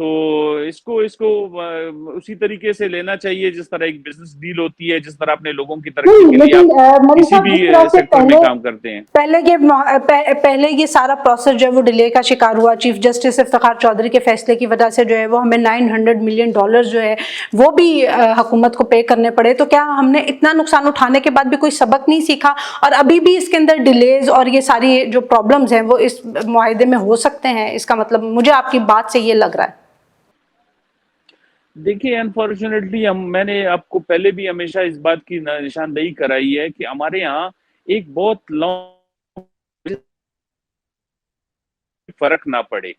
تو اس کو اسی طریقے سے لینا چاہیے جس طرح ایک بزنس ڈیل ہوتی ہے، جس طرح اپنے لوگوں کی ترقی کے لیے لیکن آپ مری کسی صاحب بھی جس طرح سے سیکٹر میں کام کرتے ہیں۔ پہلے یہ سارا پروسیس جو ہے وہ ڈیلے کا شکار ہوا، چیف جسٹس افتخار چودھری کے فیصلے کی وجہ سے جو ہے وہ ہمیں $900 ملین جو ہے وہ بھی حکومت کو پے کرنے پڑے، تو کیا ہم نے اتنا نقصان اٹھانے کے بعد بھی کوئی سبق نہیں سیکھا اور ابھی بھی اس کے اندر ڈیلیز اور یہ ساری جو پرابلمز ہیں وہ اس معاہدے میں ہو سکتے ہیں؟ اس کا مطلب مجھے آپ کی بات سے یہ لگ رہا ہے۔ دیکھیے انفارچونیٹلی میں نے آپ کو پہلے بھی ہمیشہ اس بات کی نشاندہی کرائی ہے کہ ہمارے یہاں ایک بہت فرق نہ پڑے۔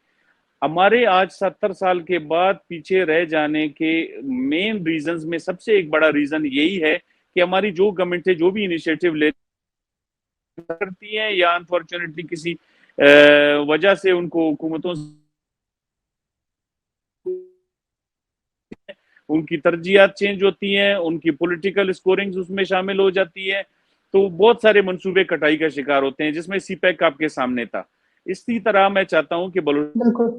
ہمارے آج 70 سال کے بعد پیچھے رہ جانے کے مین ریزنز میں سب سے ایک بڑا ریزن یہی ہے کہ ہماری جو گورنمنٹ ہے جو بھی انیشیٹو کرتی ہیں یا انفارچونیٹلی کسی وجہ سے ان کو حکومتوں ان کی ترجیحات چینج ہوتی ہیں، ان کی پولیٹیکل سکورنگز اس میں شامل ہو جاتی ہے، تو بہت سارے منصوبے کٹائی کا شکار ہوتے ہیں، جس میں سی پیک آپ کے سامنے تھا۔ اسی طرح میں چاہتا ہوں کہ بالکل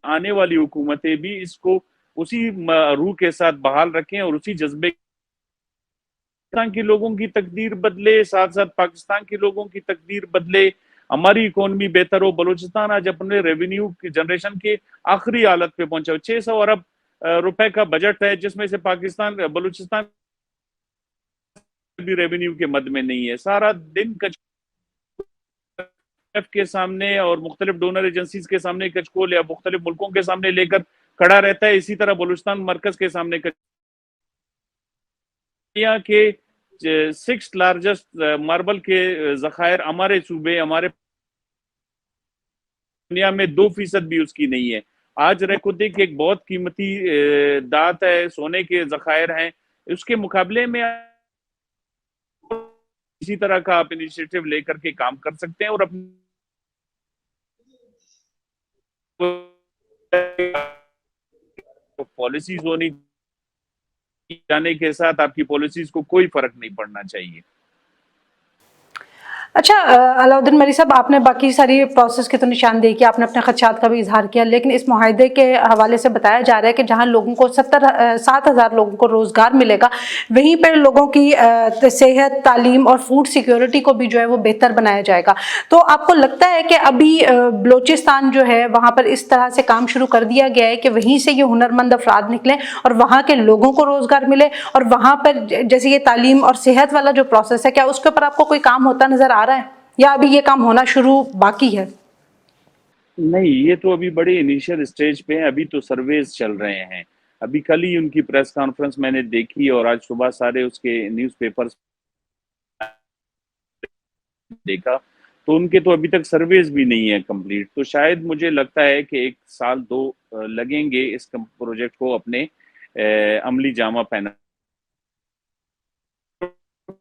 آنے والی حکومتیں بھی اس کو اسی روح کے ساتھ بحال رکھیں اور اسی جذبے پاکستان کے لوگوں کی تقدیر بدلے، ساتھ ساتھ پاکستان کے لوگوں کی تقدیر بدلے، ہماری اکانومی بہتر ہو۔ بلوچستان آج اپنے ریونیو جنریشن کے آخری حالت پہ پہنچا ہو، 600 ارب روپے کا بجٹ ہے، جس میں سے بلوچستان بھی ریونیو کے مد میں نہیں ہے۔ سارا دن کے سامنے اور مختلف ڈونر ایجنسیز کے سامنے کچکول یا مختلف ملکوں کے سامنے لے کر کھڑا رہتا ہے۔ اسی طرح بلوچستان مرکز کے سامنے دنیا کے 6 لارجسٹ ماربل کے ذخائر ہمارے صوبے، ہمارے دنیا میں 2% بھی اس کی نہیں ہے۔ آج ریکوردے کی ایک بہت قیمتی دھات ہے، سونے کے ذخائر ہیں، اس کے مقابلے میں اسی طرح کا آپ انیشیٹو لے کر کے کام کر سکتے ہیں اور اپنی پالیسیز ہونی جانے کے ساتھ آپ کی پالیسیز کو کوئی فرق نہیں پڑنا چاہیے۔ اچھا علاؤدین مری صاحب، آپ نے باقی ساری پروسیس کی تو نشاندہی کی، آپ نے اپنے خدشات کا بھی اظہار کیا، لیکن اس معاہدے کے حوالے سے بتایا جا رہا ہے کہ جہاں لوگوں کو 7,000 لوگوں کو روزگار ملے گا، وہیں پر لوگوں کی صحت، تعلیم اور فوڈ سیکیورٹی کو بھی جو ہے وہ بہتر بنایا جائے گا۔ تو آپ کو لگتا ہے کہ ابھی بلوچستان جو ہے وہاں پر اس طرح سے کام شروع کر دیا گیا ہے کہ وہیں سے یہ ہنرمند افراد نکلیں اور وہاں کے لوگوں کو روزگار ملے، اور وہاں پر جیسے یہ تعلیم اور صحت والا جو پروسیس ہے، کیا اس کے اوپر آپ کو کوئی کام ہوتا نظر آ رہا ہے یا ابھی یہ کام ہونا شروع باقی ہے؟ نہیں، یہ تو ابھی بڑے انیشیل اسٹیج پہ ہیں، ابھی تو سرویز چل رہے ہیں۔ ابھی کل ہی ان کی پریس کانفرنس میں نے دیکھی اور آج صبح سارے اس کے نیوز پیپرز دیکھا، تو ان کے تو ابھی تک سرویز بھی نہیں ہے کمپلیٹ۔ تو شاید مجھے لگتا ہے کہ 1 سال 2 لگیں گے اس پروجیکٹ کو اپنے عملی جامہ پہنا۔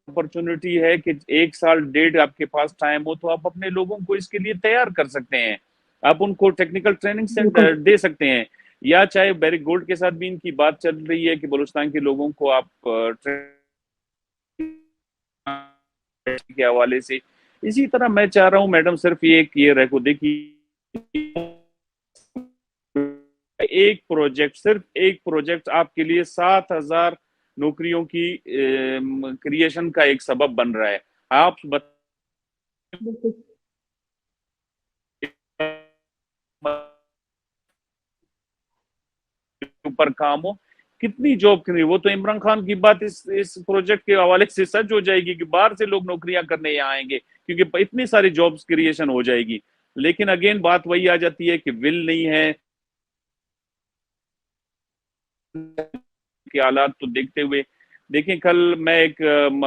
اپرچونٹی ہے کہ 1 سال 1.5 آپ کے پاس ٹائم ہو تو آپ اپنے لوگوں کو اس کے لیے تیار کر سکتے ہیں، آپ ان کو ٹیکنیکل بالکل ٹریننگ دے سکتے ہیں، یا چاہے بیرک گولڈ کے ساتھ بھی ان کی بات چل رہی ہے کہ بلوچستان کے لوگوں کو آپ کے حوالے سے۔ اسی طرح میں چاہ رہا ہوں میڈم، صرف یہ ریکو دیکھی صرف ایک پروجیکٹ آپ کے لیے 7,000 نوکریوں کی کریشن کا ایک سبب بن رہا ہے۔ آپ بالکل پر کام ہو، کتنی جاب کرنی، وہ تو عمران خان کی بات اس پروجیکٹ کے حوالے سے سچ ہو جائے گی کہ باہر سے لوگ نوکریاں کرنے یہاں آئیں گے، کیونکہ اتنی ساری جابز کریشن ہو جائے گی۔ لیکن اگین بات وہی آ جاتی ہے کہ ول نہیں ہے کہ حالات تو دیکھتے ہوئے۔ دیکھیں کل میں ایک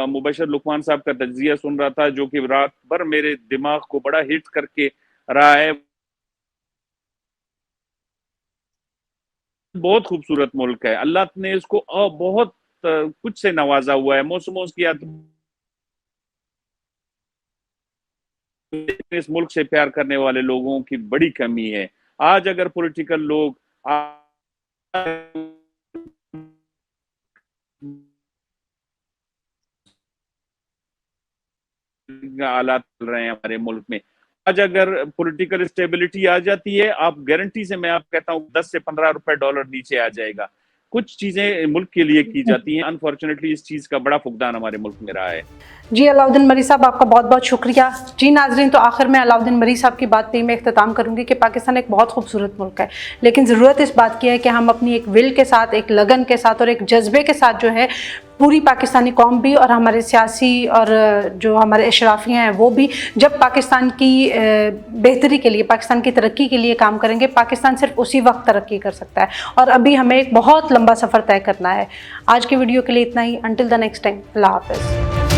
مبشر لقمان صاحب کا تجزیہ سن رہا تھا جو کہ رات بھر میرے دماغ کو بڑا ہٹ کر کے رہا ہے۔ بہت خوبصورت ملک ہے، اللہ نے اس کو بہت کچھ سے نوازا ہوا ہے، موسموں کی اس ملک سے پیار کرنے والے لوگوں کی بڑی کمی ہے۔ آج اگر پولیٹیکل لوگ حالات چل رہے ہیں ہمارے ملک میں، آج اگر پولیٹیکل اسٹیبلٹی آ جاتی ہے, آپ گارنٹی سے میں آپ کہتا ہوں 10 سے 15 روپے ڈالر نیچے آ جائے گا. کچھ چیزیں ملک کے لیے کی جاتی ہیں, انفارچونیٹلی اس چیز کا بڑا فقدان ہمارے ملک میں رہا ہے. جی علاء الدین مری صاحب, آپ کا بہت بہت شکریہ. جی ناظرین, تو آخر میں علاء الدین مری صاحب کی بات پہ میں اختتام کروں گی کہ پاکستان ایک بہت خوبصورت ملک ہے, لیکن ضرورت اس بات کی ہے کہ ہم اپنی ایک ول کے ساتھ, ایک لگن کے ساتھ اور ایک جذبے کے ساتھ جو ہے پوری پاکستانی قوم بھی اور ہمارے سیاسی اور جو ہمارے اشرافیہ ہیں وہ بھی, جب پاکستان کی بہتری کے لیے, پاکستان کی ترقی کے لیے کام کریں گے, پاکستان صرف اسی وقت ترقی کر سکتا ہے, اور ابھی ہمیں ایک بہت لمبا سفر طے کرنا ہے. آج کی ویڈیو کے لیے اتنا ہی. انٹل دا نیکسٹ ٹائم, اللہ حافظ.